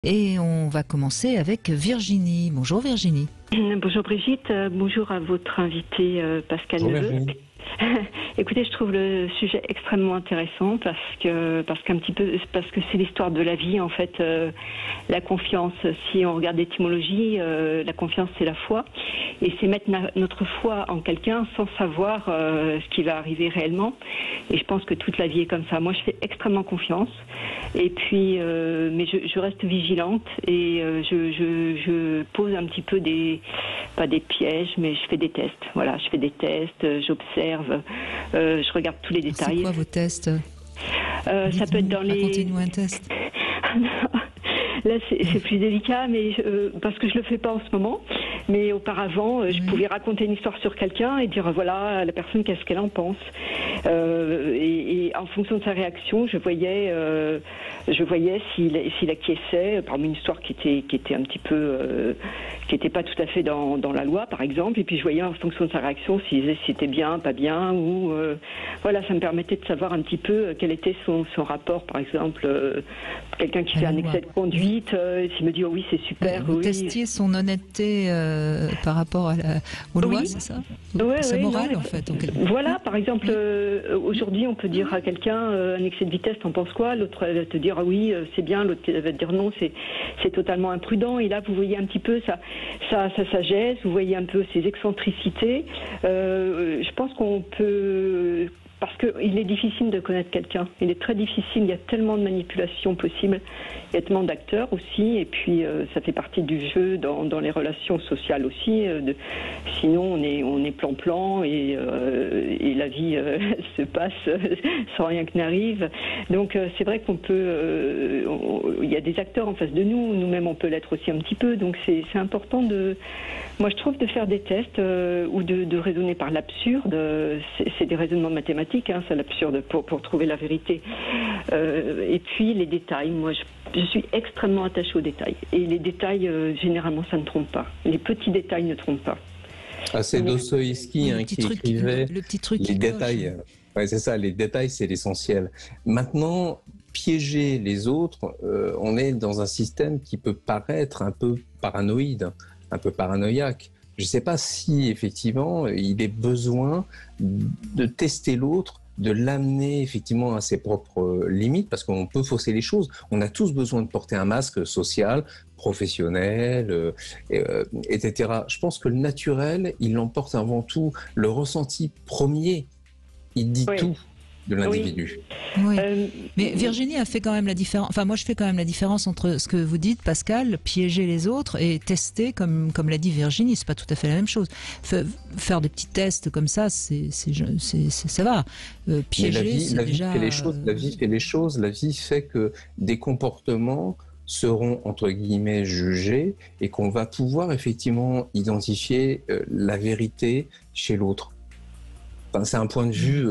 Et on va commencer avec Virginie. Bonjour Virginie. Bonjour Brigitte, bonjour à votre invité Pascal Neveu. Écoutez, je trouve le sujet extrêmement intéressant parce que c'est l'histoire de la vie en fait. La confiance, si on regarde l'étymologie, la confiance c'est la foi et c'est mettre notre foi en quelqu'un sans savoir ce qui va arriver réellement. Et je pense que toute la vie est comme ça. Moi, je fais extrêmement confiance et puis mais je reste vigilante et je pose un petit peu pas des pièges, mais je fais des tests. Voilà, je fais des tests, j'observe, je regarde tous les détails. C'est quoi vos tests? Ça peut être dans les... Racontez-nous un test. Là, c'est plus délicat, mais parce que je le fais pas en ce moment. Mais auparavant, je pouvais raconter une histoire sur quelqu'un et dire voilà la personne qu'est-ce qu'elle en pense. Et en fonction de sa réaction, je voyais s'il acquiesçait par une histoire qui était un petit peu qui n'était pas tout à fait dans la loi, par exemple. Et puis je voyais en fonction de sa réaction si c'était bien, pas bien, ou voilà, ça me permettait de savoir un petit peu quel était son rapport, par exemple, quelqu'un qui fait un excès de conduite, s'il me dit oh oui c'est super. Vous testiez son honnêteté par rapport aux lois, c'est ça? Sa morale en fait. Voilà, par exemple, aujourd'hui on peut dire à quelqu'un un excès de vitesse, t'en penses quoi? L'autre va te dire ah oui c'est bien, l'autre va te dire non, c'est totalement imprudent. Et là vous voyez un petit peu sa sagesse, vous voyez un peu ses excentricités. Je pense qu'on peut... Parce qu'il est difficile de connaître quelqu'un. Il est très difficile, il y a tellement de manipulations possibles, il y a tellement d'acteurs aussi, et puis ça fait partie du jeu dans les relations sociales aussi. Sinon on est plan-plan et la vie se passe sans rien que n'arrive. Donc c'est vrai qu'on peut... il y a des acteurs en face de nous, nous-mêmes on peut l'être aussi un petit peu, donc c'est important moi je trouve de faire des tests ou de raisonner par l'absurde. C'est des raisonnements mathématiques. C'est l'absurde pour trouver la vérité. Et puis les détails, moi je suis extrêmement attachée aux détails. Et les détails, généralement, ça ne trompe pas. Les petits détails ne trompent pas. Ah, c'est Dostoïevski qui écrivait le petit truc les détails. Ouais, c'est ça, les détails, c'est l'essentiel. Maintenant, piéger les autres, on est dans un système qui peut paraître un peu paranoïde, un peu paranoïaque. Je ne sais pas si, effectivement, il est besoin de tester l'autre, de l'amener, effectivement, à ses propres limites, parce qu'on peut fausser les choses. On a tous besoin de porter un masque social, professionnel, etc. Je pense que le naturel, il emporte avant tout le ressenti premier. Il dit tout de l'individu. Oui. Mais Virginie a fait quand même la différence. Enfin, moi, je fais quand même la différence entre ce que vous dites, Pascal, piéger les autres et tester, comme l'a dit Virginie, c'est pas tout à fait la même chose. Faire des petits tests comme ça, ça va. Piéger, c'est déjà. La vie fait les choses. La vie fait que des comportements seront entre guillemets jugés et qu'on va pouvoir effectivement identifier la vérité chez l'autre. Enfin, c'est un point de vue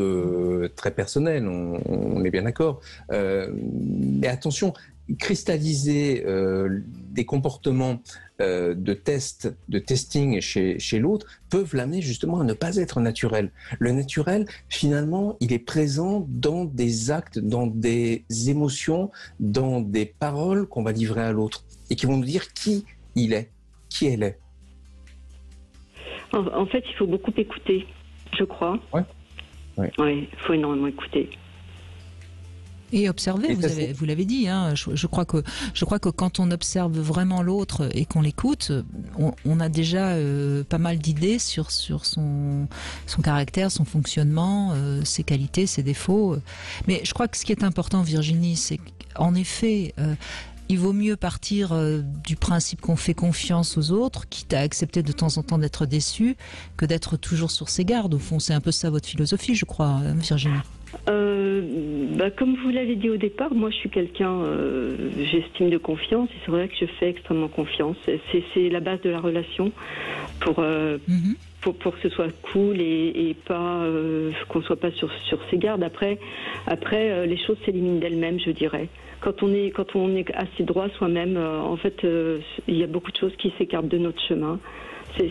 très personnel, on est bien d'accord. Mais attention, cristalliser des comportements de testing chez l'autre peuvent l'amener justement à ne pas être naturel. Le naturel, finalement, il est présent dans des actes, dans des émotions, dans des paroles qu'on va livrer à l'autre et qui vont nous dire qui il est, qui elle est. En fait, il faut beaucoup écouter. Je crois. Oui, il faut énormément écouter. Et observer, vous l'avez dit. Je crois que quand on observe vraiment l'autre et qu'on l'écoute, on a déjà pas mal d'idées sur son caractère, son fonctionnement, ses qualités, ses défauts. Mais je crois que ce qui est important, Virginie, c'est qu'en effet... il vaut mieux partir du principe qu'on fait confiance aux autres, quitte à accepter de temps en temps d'être déçu, que d'être toujours sur ses gardes. Au fond, c'est un peu ça votre philosophie, je crois, Virginie. Comme vous l'avez dit au départ, moi je suis quelqu'un, j'estime de confiance, et c'est vrai que je fais extrêmement confiance. C'est la base de la relation pour que ce soit cool et pas qu'on soit pas sur ses gardes. Après les choses s'éliminent d'elles-mêmes, je dirais. Quand on est assez droit soi-même, en fait, il y a beaucoup de choses qui s'écartent de notre chemin.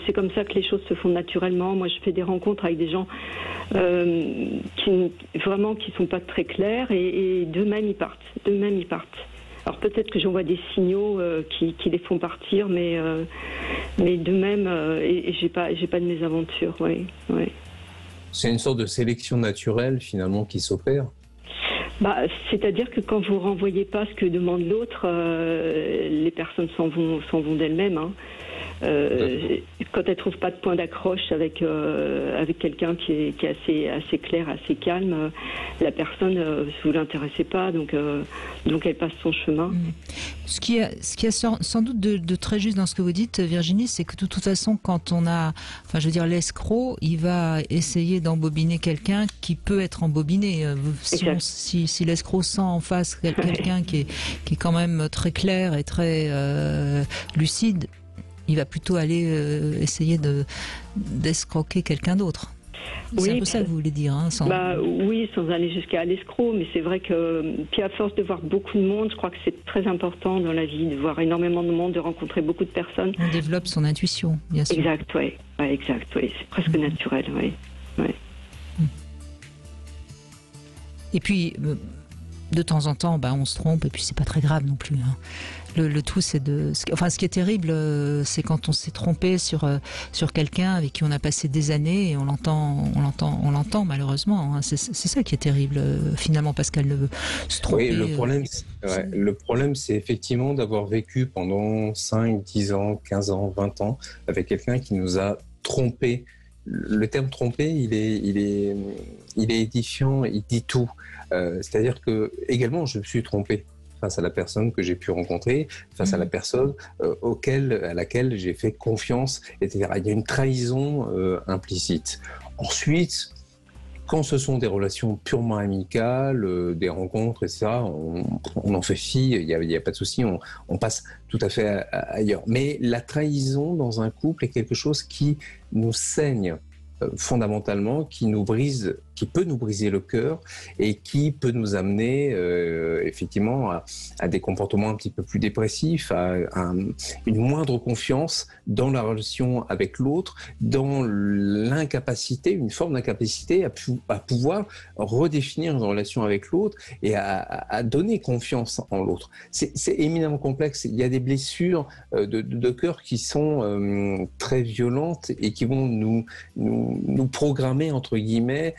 C'est comme ça que les choses se font naturellement. Moi, je fais des rencontres avec des gens qui sont pas très clairs et d'eux-mêmes ils partent. Alors peut-être que j'envoie des signaux qui les font partir, mais de même, et j'ai pas de mésaventure, oui. C'est une sorte de sélection naturelle finalement qui s'opère. C'est-à-dire que quand vous renvoyez pas ce que demande l'autre, les personnes s'en vont d'elles-mêmes. Hein. Quand elles trouvent pas de point d'accroche avec quelqu'un qui est assez clair, assez calme, la personne vous l'intéressez pas, donc elle passe son chemin. Ce qui est sans doute de très juste dans ce que vous dites, Virginie, c'est que de toute façon, quand on a, l'escroc, il va essayer d'embobiner quelqu'un qui peut être embobiné. Si l'escroc sent en face quelqu'un qui est quand même très clair et très lucide, il va plutôt aller essayer d'escroquer quelqu'un d'autre. C'est un peu ça que vous voulez dire, hein, oui, sans aller jusqu'à l'escroc, mais c'est vrai que, puis à force de voir beaucoup de monde, je crois que c'est très important dans la vie, de voir énormément de monde, de rencontrer beaucoup de personnes. On développe son intuition, bien sûr. Exact, oui, c'est presque naturel, oui. Et puis, de temps en temps, on se trompe, et puis c'est pas très grave non plus. Hein. Le tout, c'est ce qui est terrible, c'est quand on s'est trompé sur quelqu'un avec qui on a passé des années et on l'entend malheureusement. Hein. C'est ça qui est terrible finalement, parce qu'elle veut se tromper. Oui, le problème, c'est effectivement d'avoir vécu pendant 5, 10 ans, 15 ans, 20 ans avec quelqu'un qui nous a trompés. Le terme tromper, il est édifiant, il dit tout. C'est-à-dire que également, je me suis trompé face à la personne que j'ai pu rencontrer, face à la personne à laquelle j'ai fait confiance, etc. Il y a une trahison implicite. Ensuite, quand ce sont des relations purement amicales, des rencontres, etc., on en fait fi, il n'y a pas de souci, on passe tout à fait ailleurs. Mais la trahison dans un couple est quelque chose qui nous saigne fondamentalement, qui peut nous briser le cœur et qui peut nous amener effectivement à des comportements un petit peu plus dépressifs, à une moindre confiance dans la relation avec l'autre, dans l'incapacité, une forme d'incapacité à pouvoir redéfinir une relation avec l'autre et à donner confiance en l'autre. C'est éminemment complexe. Il y a des blessures de cœur qui sont très violentes et qui vont nous programmer, entre guillemets,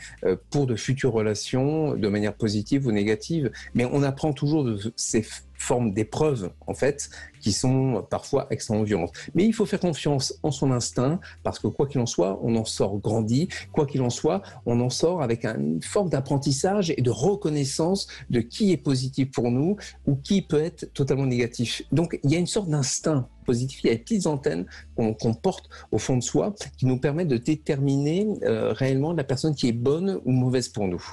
pour de futures relations de manière positive ou négative. Mais on apprend toujours de ces formes d'épreuves, en fait, qui sont parfois extrêmement violentes. Mais il faut faire confiance en son instinct, parce que quoi qu'il en soit, on en sort grandi. Quoi qu'il en soit, on en sort avec une forme d'apprentissage et de reconnaissance de qui est positif pour nous ou qui peut être totalement négatif. Donc, il y a une sorte d'instinct positif. Il y a des petites antennes qu'on porte au fond de soi qui nous permettent de déterminer réellement la personne qui est bonne ou mauvaise pour nous.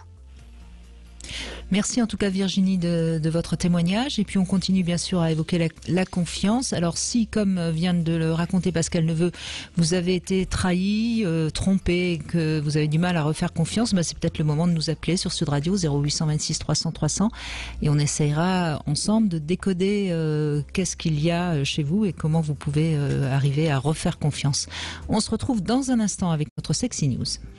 Merci en tout cas Virginie de votre témoignage, et puis on continue bien sûr à évoquer la confiance. Alors si, comme vient de le raconter Pascal Neveu, vous avez été trahi, trompé, que vous avez du mal à refaire confiance, c'est peut-être le moment de nous appeler sur Sud Radio 0826 300 300 et on essayera ensemble de décoder qu'est-ce qu'il y a chez vous et comment vous pouvez arriver à refaire confiance. On se retrouve dans un instant avec notre Sexy News.